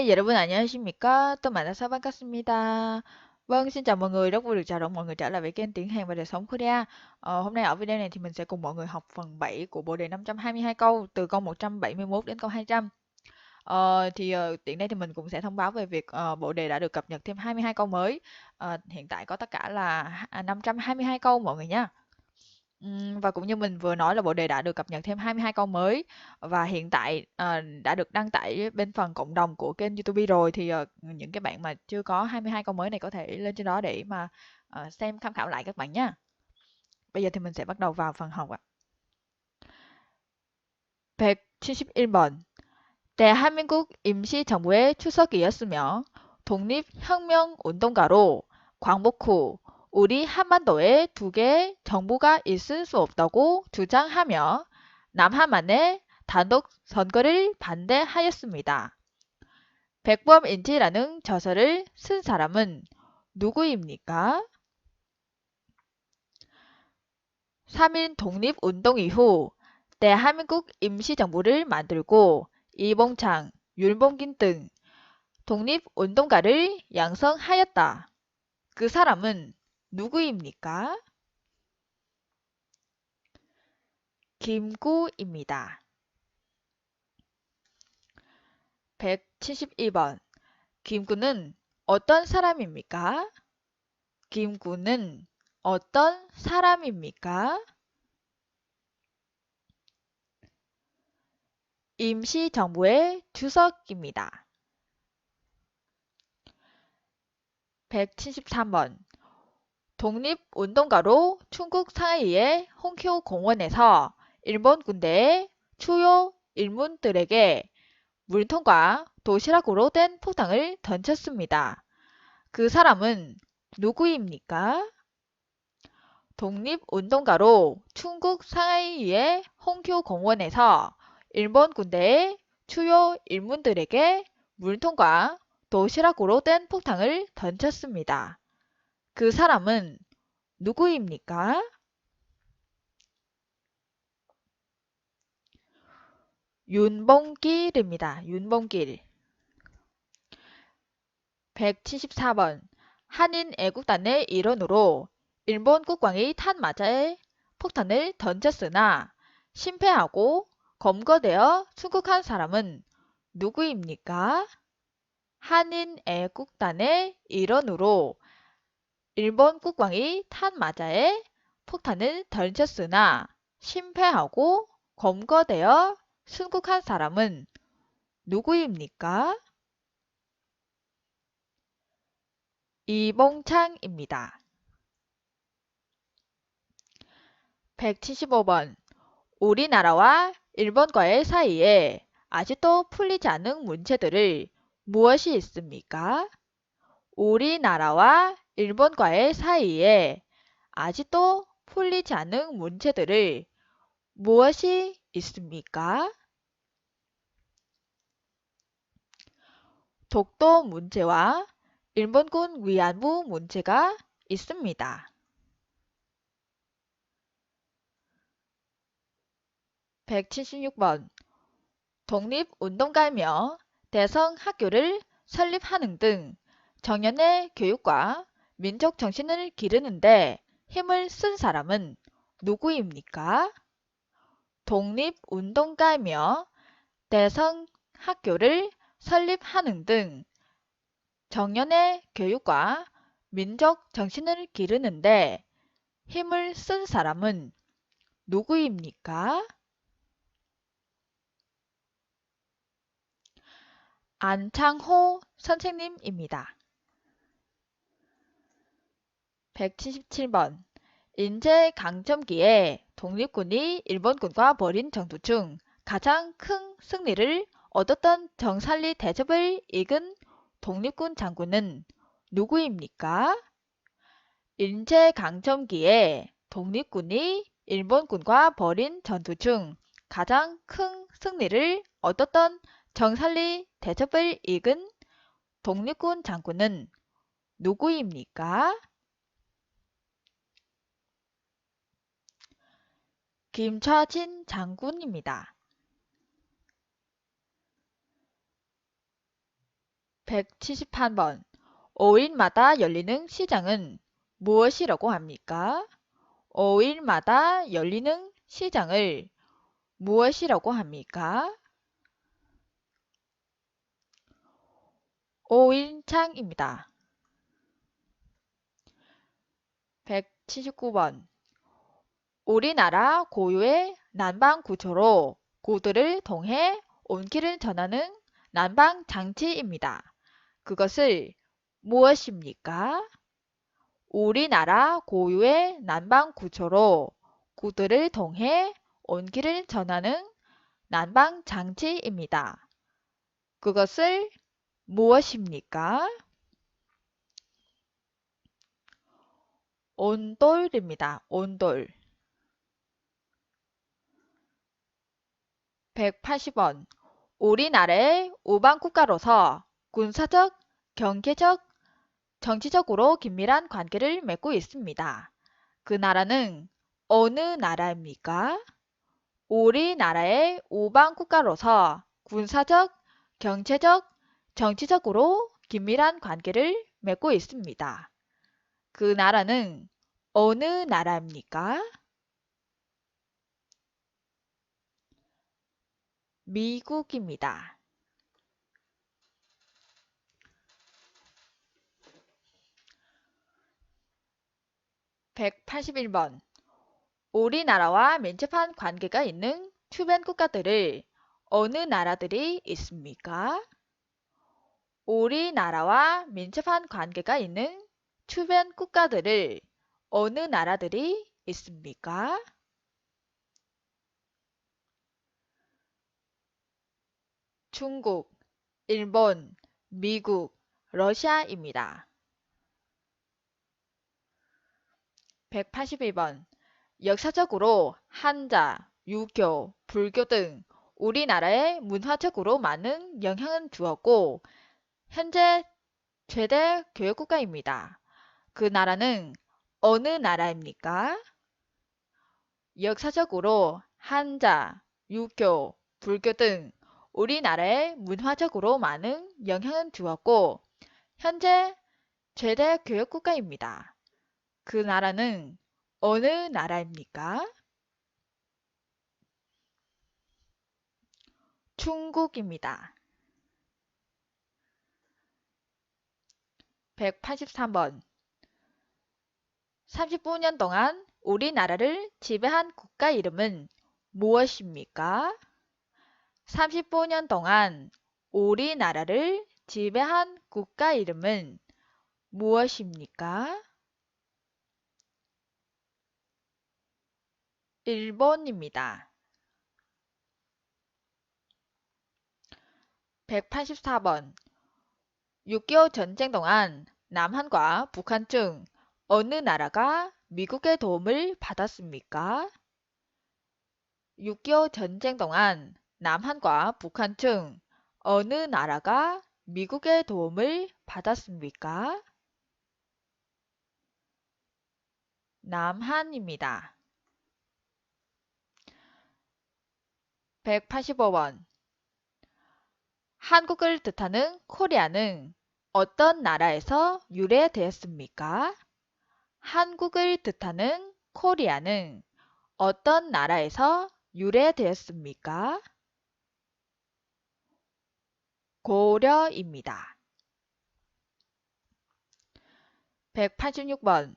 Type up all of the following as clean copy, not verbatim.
Hey, 여러분 안녕하십니까? 또 만나서 반갑습니다. Vâng, xin chào mọi người, rất vui được chào đón mọi người trở lại với kênh Tiếng Hàn và Đời Sống Korea. Hôm nay ở video này thì mình sẽ cùng mọi người học phần 7 của bộ đề 522 câu từ câu 171 đến câu 200. Tiện đây thì mình cũng sẽ thông báo về việc bộ đề đã được cập nhật thêm 22 câu mới. Hiện tại có tất cả là 522 câu mọi người nha. Và cũng như mình vừa nói là bộ đề đã được cập nhật thêm 22 câu mới và hiện tại đã được đăng tải bên phần cộng đồng của kênh YouTube rồi thì những cái bạn mà chưa có 22 câu mới này có thể lên trên đó để mà xem tham khảo lại các bạn nhé. Bây giờ thì mình sẽ bắt đầu vào phần học ạ. 171번. 대한민국 임시정부의 추석이었으며 독립혁명운동가로 광복 후 우리 한반도에 두 개의 정부가 있을 수 없다고 주장하며 남한만의 단독 선거를 반대하였습니다. 백범인지라는 저서를 쓴 사람은 누구입니까? 3일 독립운동 이후 대한민국 임시정부를 만들고 이봉창, 윤봉긴 등 독립운동가를 양성하였다. 그 사람은 누구입니까? 김구입니다. 172번. 김구는 어떤 사람입니까? 김구는 어떤 사람입니까? 임시정부의 주석입니다. 173번. 독립운동가로 중국 상하이의 홍쿄 공원에서 일본 군대의 주요 인물들에게 물통과 도시락으로 된 포상을 던졌습니다. 그 사람은 누구입니까? 독립운동가로 중국 상하이의 홍쿄 공원에서 일본 군대의 주요 인물들에게 물통과 도시락으로 된 폭탄을 던졌습니다. 그 사람은 누구입니까? 윤봉길입니다. 윤봉길. 174번. 한인 애국단의 일원으로 일본 국왕이 탄마자에 폭탄을 던졌으나 실패하고 검거되어 출국한 사람은 누구입니까? 한인 애국단의 일원으로 일본 국왕이 탄마자에 폭탄을 던졌으나 실패하고 검거되어 출국한 사람은 누구입니까? 이봉창입니다. 175번. 우리나라와 일본과의 사이에 아직도 풀리지 않은 문제들을 무엇이 있습니까? 우리나라와 일본과의 사이에 아직도 풀리지 않은 문제들을 무엇이 있습니까? 독도 문제와 일본군 위안부 문제가 있습니다. 176번. 독립운동가이며 대성 학교를 설립하는 등 청년의 교육과 민족 정신을 기르는데 힘을 쓴 사람은 누구입니까? 독립운동가이며 대성 학교를 설립하는 등 청년의 교육과 민족 정신을 기르는데 힘을 쓴 사람은 누구입니까? 안창호 선생님입니다. 177번. 일제강점기에 독립군이 일본군과 벌인 전투 중 가장 큰 승리를 얻었던 정살리 대첩을 이끈 독립군 장군은 누구입니까? 일제강점기에 독립군이 일본군과 벌인 전투 중 가장 큰 승리를 얻었던 정살리 대첩을 이끈 독립군 장군은 누구입니까? 김좌진 장군입니다. 171번. 5일마다 열리는 시장은 무엇이라고 합니까? 5일마다 열리는 시장을 무엇이라고 합니까? 5일장입니다. 179번. 우리나라 고유의 난방 구조로 구들을 통해 온기를 전하는 난방 장치입니다. 그것을 무엇입니까? 우리나라 고유의 난방 구조로 구들을 통해 온기를 전하는 난방 장치입니다. 그것을 무엇입니까? 온돌입니다. 온돌. 180원. 우리나라의 우방국가로서 군사적, 경제적, 정치적으로 긴밀한 관계를 맺고 있습니다. 그 나라는 어느 나라입니까? 우리나라의 우방국가로서 군사적, 경제적, 정치적으로 긴밀한 관계를 맺고 있습니다. 그 나라는 어느 나라입니까? 미국입니다. 181번. 우리나라와 밀접한 관계가 있는 주변 국가들을 어느 나라들이 있습니까? 우리나라와 밀접한 관계가 있는 주변 국가들을 어느 나라들이 있습니까? 중국, 일본, 미국, 러시아입니다. 181번. 역사적으로 한자, 유교, 불교 등 우리나라에 문화적으로 많은 영향을 주었고 현재 최대 교역국가입니다. 그 나라는 어느 나라입니까? 역사적으로 한자, 유교, 불교 등 우리나라에 문화적으로 많은 영향을 주었고 현재 최대 교역국가입니다. 그 나라는 어느 나라입니까? 중국입니다. 183번. 35년 동안 우리나라를 지배한 국가 이름은 무엇입니까? 35년 동안 우리나라를 지배한 국가 이름은 무엇입니까? 일본입니다. 184번. 6.25 전쟁 동안 남한과 북한 중 어느 나라가 미국의 도움을 받았습니까? 6.25 전쟁 동안 남한과 북한 중 어느 나라가 미국의 도움을 받았습니까? 남한입니다. 185번. 한국을 뜻하는 코리아는 어떤 나라에서 유래되었습니까? 한국을 뜻하는 코리아는 어떤 나라에서 유래되었습니까? 고려입니다. 186번.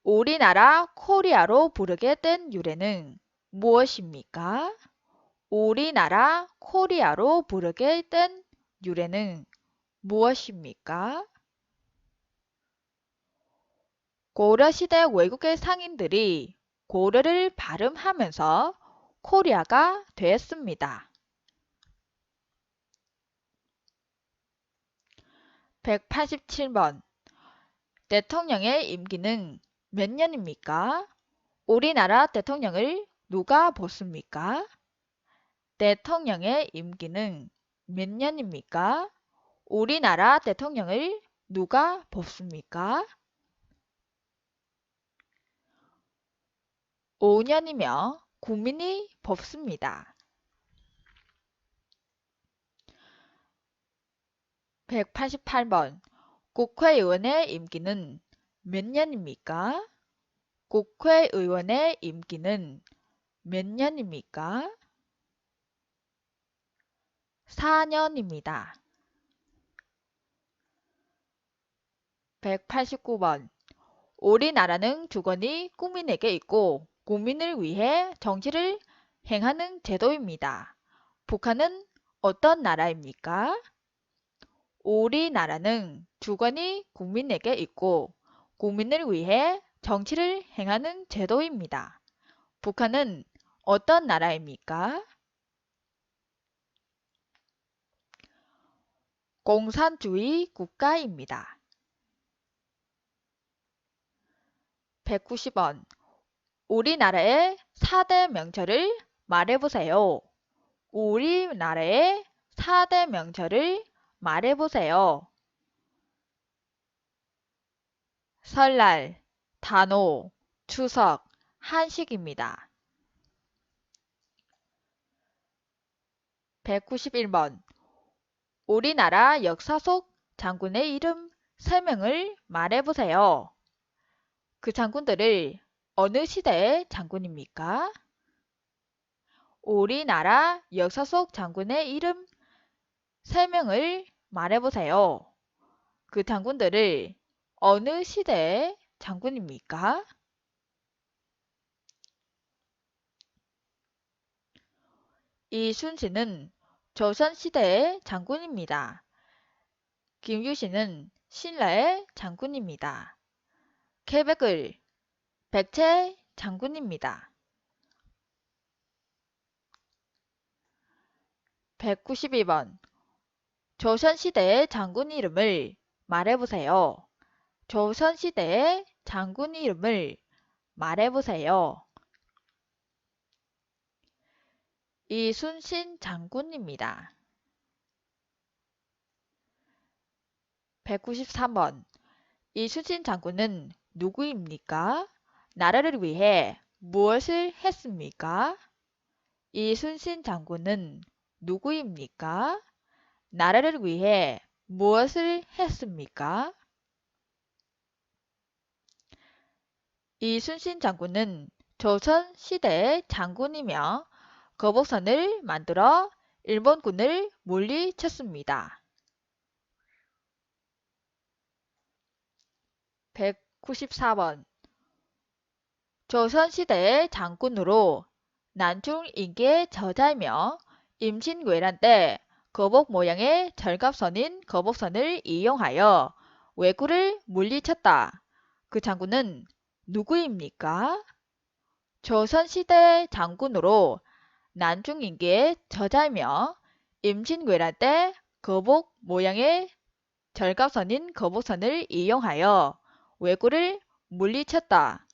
우리나라 코리아로 부르게 된 유래는 무엇입니까? 우리나라 코리아로 부르게 된 유래는 무엇입니까? 고려시대 외국의 상인들이 고려를 발음하면서 코리아가 되었습니다. 187번. 대통령의 임기는 몇 년입니까? 우리나라 대통령을 누가 뽑습니까? 대통령의 임기는 몇 년입니까? 우리나라 대통령을 누가 뽑습니까? 5년이며 국민이 뽑습니다. 188번. 국회의원의 임기는 몇 년입니까? 국회의원의 임기는 몇 년입니까? 4년입니다. 189번. 우리나라는 주권이 국민에게 있고 국민을 위해 정치를 행하는 제도입니다. 북한은 어떤 나라입니까? 우리나라는 주권이 국민에게 있고 국민을 위해 정치를 행하는 제도입니다. 북한은 어떤 나라입니까? 공산주의 국가입니다. 190번. 우리나라의 4대 명철을 말해보세요. 우리나라의 4대 명철을 말해보세요. 설날, 단오, 추석, 한식입니다. 191번. 우리나라 역사 속 장군의 이름 3명을 말해보세요. 그 장군들을 어느 시대의 장군입니까? 우리나라 역사 속 장군의 이름 3명을 말해보세요. 그 장군들을 어느 시대의 장군입니까? 이순신은 조선시대의 장군입니다. 김유신은 신라의 장군입니다. 계백을 백제 장군입니다. 192번. 조선시대의 장군 이름을 말해보세요. 조선시대의 장군 이름을 말해보세요. 이순신 장군입니다. 193번. 이순신 장군은 누구입니까? 나라를 위해 무엇을 했습니까? 이순신 장군은 누구입니까? 나라를 위해 무엇을 했습니까? 이순신 장군은 조선 시대의 장군이며 거복선을 만들어 일본군을 물리쳤습니다. 194번. 조선시대의 장군으로 난중 인기의 저자이며 임진왜란 때 거복 모양의 절갑선인 거복선을 이용하여 왜구를 물리쳤다. 그 장군은 누구입니까? 조선시대 장군으로 난중 인기의 저자이며 임진왜란 때 거복 모양의 절갑선인 거복선을 이용하여 왜구를 물리쳤다.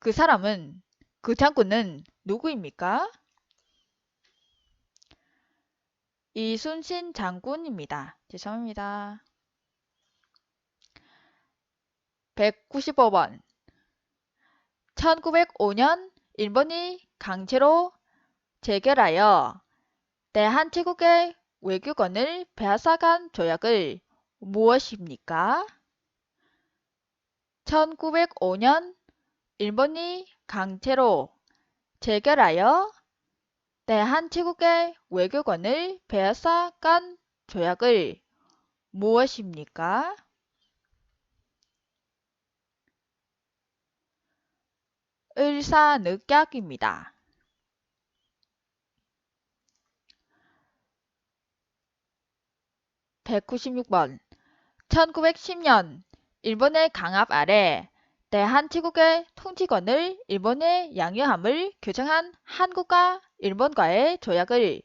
그 사람은, 그 장군은 누구입니까? 이순신 장군입니다. 죄송합니다. 195번. 1905년 일본이 강제로 재결하여 대한제국의 외교권을 빼앗아간 조약을 무엇입니까? 1905년 일본이 강제로 재결하여 대한제국의 외교권을 빼앗아간 조약을 무엇입니까? 을사늑약입니다. 196번. 1910년 일본의 강압 아래 대한제국의 통치권을 일본에 양요함을 규정한 한국과 일본과의 조약을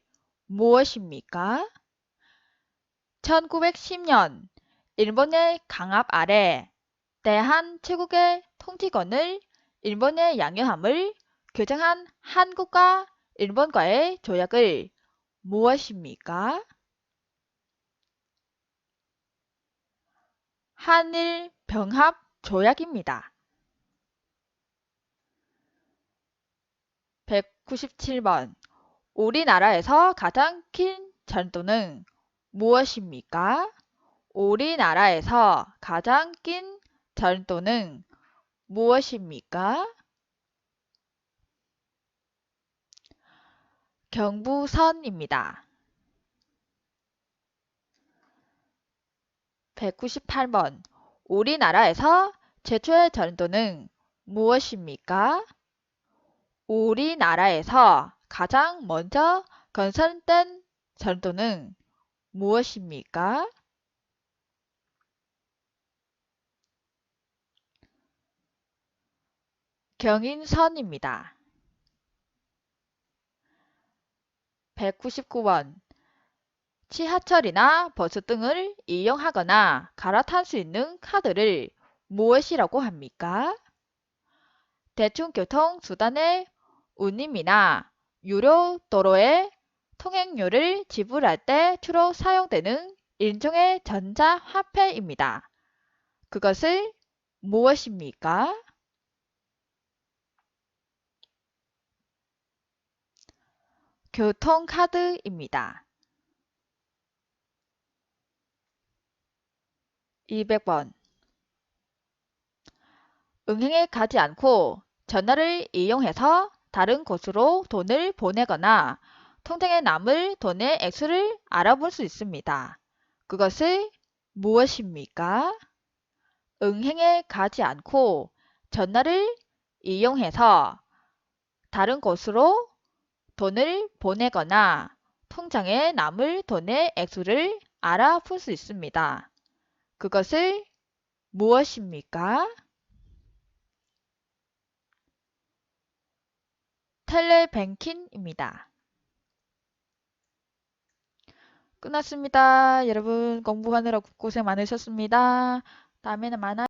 무엇입니까? 1910년 일본의 강압 아래 대한제국의 통치권을 일본에 양요함을 규정한 한국과 일본과의 조약을 무엇입니까? 한일 병합 조약입니다. 197번. 우리나라에서 가장 긴 전도는 무엇입니까? 우리나라에서 가장 긴 절도는 무엇입니까? 경부선입니다. 198번. 우리나라에서 최초의 절도는 무엇입니까? 우리나라에서 가장 먼저 건설된 절도는 무엇입니까? 경인선입니다. 199번. 지하철이나 버스 등을 이용하거나 갈아탈 수 있는 카드를 무엇이라고 합니까? 대중교통 수단의 운임이나 유료 도로의 통행료를 지불할 때 주로 사용되는 일종의 전자화폐입니다. 그것을 무엇입니까? 교통카드입니다. 200번. 은행에 가지 않고 전화를 이용해서 다른 곳으로 돈을 보내거나 통장에 남을 돈의 액수를 알아볼 수 있습니다. 그것을 무엇입니까? 은행에 가지 않고 전화를 이용해서 다른 곳으로 돈을 보내거나 통장에 남을 돈의 액수를 알아볼 수 있습니다. 그것을 무엇입니까? 텔레뱅킹입니다. 끝났습니다. 여러분 공부하느라 고생 많으셨습니다. 다음에는 만나요.